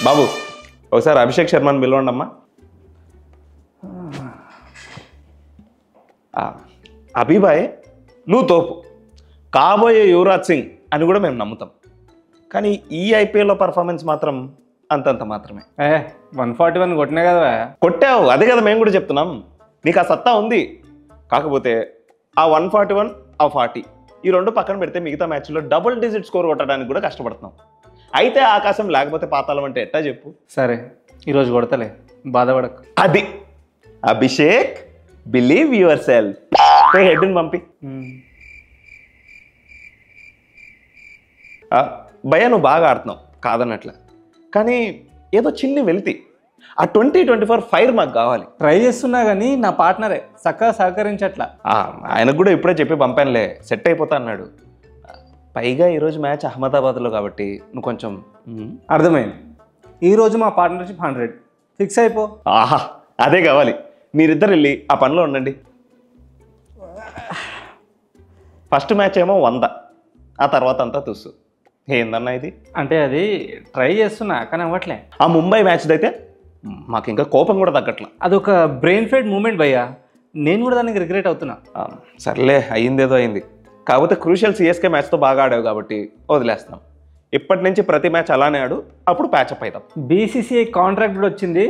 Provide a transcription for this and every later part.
బాబు ఒకసారి అభిషేక్ శర్మని పిలవండి అమ్మా. అభిబాయ్ నువ్వు తోపు, కాబోయే యువరాజ్ సింగ్ అని కూడా మేము నమ్ముతాం. కానీ ఈ ఐపీఎల్లో పర్ఫార్మెన్స్ మాత్రం అంతంత మాత్రమే. 141 కొట్టినా కదా. కొట్టావు, అదే కదా మేము కూడా చెప్తున్నాం. నీకు ఆ సత్తా ఉంది. కాకపోతే ఆ 141 ఆ 40 ఈ రెండు పక్కన పెడితే మిగతా మ్యాచ్లో డబుల్ డిజిట్ స్కోర్ కొట్టడానికి కూడా కష్టపడుతున్నాం. అయితే ఆకాశం లేకపోతే పాతాళం అంటే ఎట్టా చెప్పు. సరే ఈరోజు కొడతలే, బాధపడకు. అది అభిషేక్, బిలీవ్ యువర్ సెల్ఫ్. హెడ్ని పంపి. భయ నువ్వు బాగా ఆడుతున్నావు కాదన్నట్ల, కానీ ఏదో చిన్ని వెళ్తి. ఆ 2024 ఫైర్ మాకు కావాలి. ట్రై చేస్తున్నా కానీ నా పార్ట్నరే చక్కగా సహకరించట్లా. ఆయనకు కూడా ఇప్పుడే చెప్పి పంపానులే, సెట్ అయిపోతా అన్నాడు. పైగా ఈరోజు మ్యాచ్ అహ్మదాబాద్లో కాబట్టి నువ్వు కొంచెం అర్థమైంది. ఈరోజు మా పార్ట్నర్షిప్ 100 ఫిక్స్ అయిపో. ఆహా అదే కావాలి. మీరిద్దరు వెళ్ళి ఆ పనిలో ఉండండి. ఫస్ట్ మ్యాచ్ ఏమో 100, ఆ తర్వాత అంతా తుస్సు. ఏందన్నా ఇది? అంటే అది ట్రై చేస్తున్నా కానీ అవ్వట్లే. ఆ ముంబై మ్యాచ్ అయితే మాకు ఇంకా కోపం కూడా తగ్గట్లా. అదొక బ్రెయిన్ ఫెడ్ మూమెంట్ భయ్యా, నేను కూడా దానికి రిగ్రెట్ అవుతున్నా. సర్లే అయ్యిందేదో అయింది. కాకపోతే క్రూషియల్ సిఎస్కే మ్యాచ్తో బాగా ఆడావు కాబట్టి వదిలేస్తున్నాం. ఇప్పటి నుంచి ప్రతి మ్యాచ్ అలానే ఆడు, అప్పుడు ప్యాచప్ అవుతాం. బీసీసీఐ కాంట్రాక్ట్ కూడా వచ్చింది.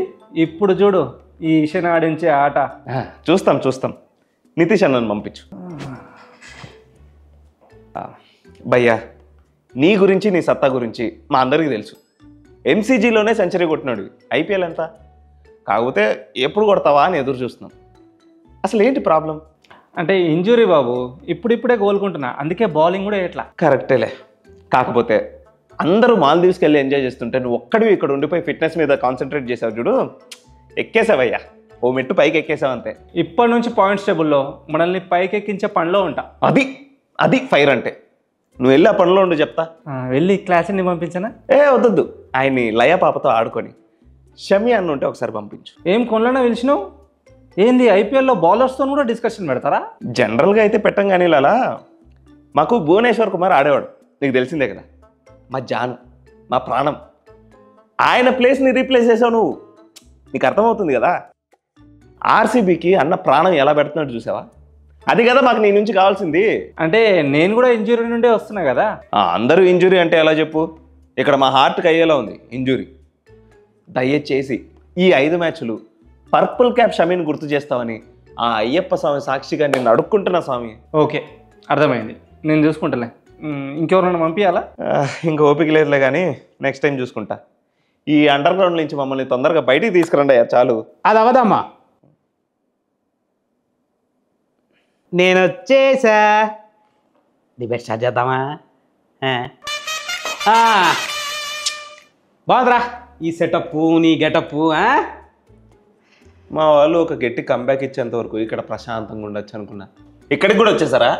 ఇప్పుడు చూడు ఈ ఈషన్ ఆడించే ఆట. చూస్తాం. నితీష్ అన్నను పంపించు. భయ్యా నీ గురించి నీ సత్తా గురించి మా అందరికీ తెలుసు. ఎంసీజీలోనే సెంచరీ కొట్టినాడు. ఐపీఎల్ ఎంత? కాకపోతే ఎప్పుడు కొడతావా అని ఎదురు చూస్తున్నాం. అసలు ఏంటి ప్రాబ్లం? అంటే ఇంజురీ బాబు, ఇప్పుడిప్పుడే కోలుకుంటున్నా, అందుకే బౌలింగ్ కూడా ఎట్లా. కరెక్టేలే. కాకపోతే అందరూ మాల్దీవ్స్కి వెళ్ళి ఎంజాయ్ చేస్తుంటే నువ్వు ఒక్కడివి ఇక్కడ ఉండిపోయి ఫిట్నెస్ మీద కాన్సన్ట్రేట్ చేసావు చూడు, ఎక్కేసావయ్యా. ఓ మెట్టు పైకి ఎక్కేసావు అంతే. ఇప్పటి నుంచి పాయింట్స్ టేబుల్లో మనల్ని పైకి ఎక్కించే పనిలో ఉంటా. అది ఫైర్ అంటే. నువ్వు వెళ్ళి ఆ పనిలో ఉండి చెప్తా. వెళ్ళి క్లాస్ని పంపించనా? వద్దు, ఆయన్ని లయ పాపతో ఆడుకొని షమి అన్న ఉంటే ఒకసారి పంపించు. ఏం కొనలోనే పిలిచినావు? ఏంది ఐపీఎల్లో బౌలర్స్తో కూడా డిస్కషన్ పెడతారా? జనరల్గా అయితే పెట్టం కానీ ఇలా మాకు భువనేశ్వర్ కుమార్ ఆడేవాడు, నీకు తెలిసిందే కదా. మా జాను, మా ప్రాణం. ఆయన ప్లేస్ని రీప్లేస్ చేసావు నువ్వు. నీకు అర్థమవుతుంది కదా. ఆర్సీబీకి అన్న ప్రాణం ఎలా పెడుతున్నాడు చూసావా? అది కదా మాకు నీ నుంచి కావాల్సింది. అంటే నేను కూడా ఇంజురీ నుండే వస్తున్నా కదా. అందరూ ఇంజురీ అంటే ఎలా చెప్పు? ఇక్కడ మా హార్ట్కి అయ్యేలా ఉంది ఇంజురీ. దయచేసి ఈ 5 మ్యాచ్లు పర్పుల్ క్యాప్ షమీని గుర్తు చేస్తామని ఆ అయ్యప్ప స్వామి సాక్షిగా నేను అడుక్కుంటున్నా స్వామి. ఓకే అర్థమైంది, నేను చూసుకుంటాలే. ఇంకెవరైనా పంపించాలా? ఇంకా ఓపిక లేదులే కానీ నెక్స్ట్ టైం చూసుకుంటా. ఈ అండర్ గ్రౌండ్ నుంచి మమ్మల్ని తొందరగా బయటికి తీసుకురండి అయ్యా, చాలు. అది అవదమ్మా, నేను వచ్చేసా. డిబేట్ స్టార్ట్ చేద్దామా? బాగుందిరా ఈ సెటప్, నీ గెటప్. మా వాళ్ళు ఒక గట్టి కంబ్యాక్ ఇచ్చేంత వరకు ఇక్కడ ప్రశాంతంగా ఉండొచ్చు అనుకున్నా. ఇక్కడికి కూడా వచ్చేసారా?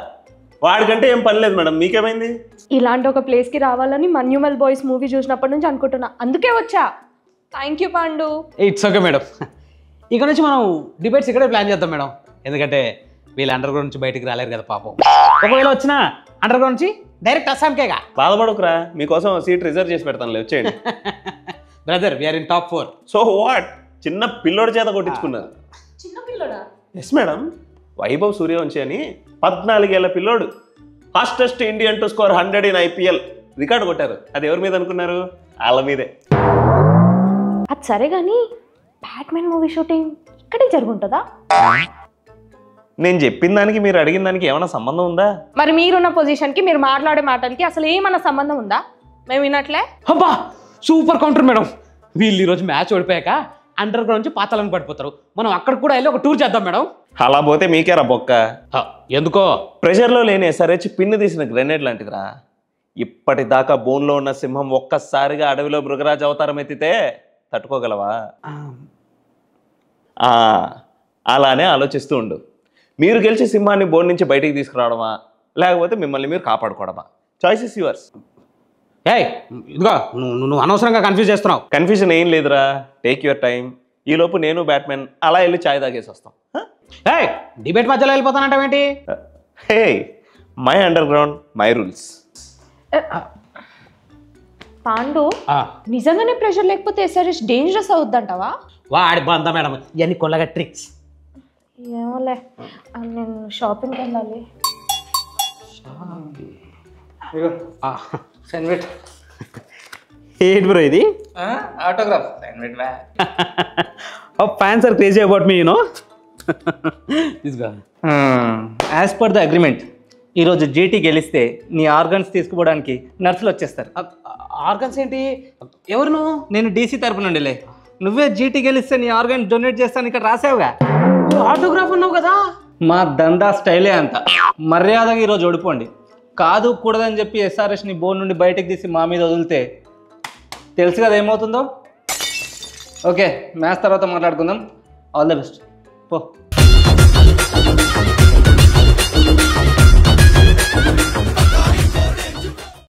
వాడికంటే ఏం పని లేదు మేడం, మీకేమైంది? ఇలాంటి ఒక ప్లేస్కి రావాలని మన్యుమల్ బాయ్స్ మూవీ చూసినప్పటి నుంచి అనుకుంటున్నా, అందుకే వచ్చా. Thank you Pandu. It's okay madam. ఇక్కడ నుంచి మనం డిబేట్స్ ఇక్కడే ప్లాన్ చేద్దాం మేడం, ఎందుకంటే వీళ్ళు అండర్ గ్రౌండ్ నుంచి బయటికి రాలేరు కదా పాపం. ఒకవేళ వచ్చినా అండర్ గ్రౌండ్ నుంచి డైరెక్ట్ అస్సాంకేగా. బాధపడకురా, మీకోసం సీట్ రిజర్వ్ చేసి పెడతానులే, వచ్చేయండి. Brother we are in top 4. So what? చిన్న పిల్లోడి చేత కొట్టించుకున్నారు. చిన్న పిల్లోడా? Yes madam. వైభవ్ సూర్యవంశీ అని 14 ఏళ్ల పిల్లోడు fastest Indian to score 100 in IPL record కొట్టారు. అది ఎవరి మీద అనుకున్నారు? వాళ్ళ మీదే. అది సరే కానీ బ్యాట్మెన్ మూవీ షూటింగ్ ఇక్కడే జరుగుంటుందా? నేను చెప్పిన దానికి మీరు అడిగిన దానికి ఏమైనా సంబంధం ఉందా? మరి మీరున్న పొజిషన్కి మీరు మాట్లాడే మాటలకి అసలు ఏమన్నా సంబంధం ఉందా? మేము వినట్లే. అబ్బా సూపర్ కౌంటర్ మేడం. వీళ్ళు ఈరోజు మ్యాచ్ ఓడిపోయాక అండర్ గ్రౌండ్ నుంచి పాతాళానికి పడిపోతారు. మనం అక్కడ కూడా వెళ్ళి ఒక టూర్ చేద్దాం మేడం. అలా పోతే మీకేరా బొక్క. ఎందుకో ప్రెషర్లో లేని ఎస్ఆర్హెచ్ పిన్ను తీసిన గ్రెనేడ్ లాంటిదిరా. ఇప్పటిదాకా బోన్లో ఉన్న సింహం ఒక్కసారిగా అడవిలో మృగరాజు అవతారం ఎత్తితే తట్టుకోగలవా? అలానే ఆలోచిస్తూ ఉండు. మీరు గెలిచి సింహాన్ని బోన్ నుంచి బయటికి తీసుకురావడమా, లేకపోతే మిమ్మల్ని మీరు కాపాడుకోవడమా? Choice is yours. ఇదిగో నువ్వు అనవసరంగా కన్ఫ్యూజ్ చేస్తున్నావు. కన్ఫ్యూజన్ ఏం లేదురా, టేక్ యువర్ టైం. ఈలోపు నేను బ్యాట్మెన్ అలా వెళ్ళి ఛాయ్ తాగేసి వస్తాం. డిబేట్ మధ్యలో వెళ్ళిపోతానంటావేంటి? Hey, my underground, my rules. Pandu ఆ, నిజంగానే ప్రెషర్ లేకపోతే ఎస్ఆర్ఎస్ డేంజరస్ అవుద్దంటావా? వాడి బంద మేడం ఇవన్నీ కొల్లగా ట్రిక్స్. ఏమోలే, నేను షాపింగ్కి వెళ్ళాలి. సైన్ పెట్. ఏంటి బ్రో ఇది? ఆటోగ్రాఫ్ సైన్ పెట్ బా. Fans are crazy about me you know. తీసుకో. యాజ్ పర్ ద అగ్రిమెంట్ ఈరోజు జీటీ గెలిస్తే నీ ఆర్గన్స్ తీసుకుపోవడానికి నర్సులు వచ్చేస్తారు. ఆర్గన్స్ ఏంటి? ఎవరు నువ్వు? నేను డీసీ తరపు నుండిలే. నువ్వే జీటీ గెలిస్తే నీ ఆర్గన్ డొనేట్ చేస్తాను ఇక్కడ రాసావుగా. ఆటోగ్రాఫ్ ఉన్నావు కదా. మా దందా స్టైలే అంత. మర్యాదగా ఈరోజు ఓడిపోండి. కాదు కూడదని చెప్పి ఎస్ఆర్ఎస్ని బోర్డు నుండి బయటకు తీసి మా మీద వదిలితే తెలుసు కదా ఏమవుతుందో. ఓకే, మ్యాచ్ తర్వాత మాట్లాడుకుందాం. All the best. పో.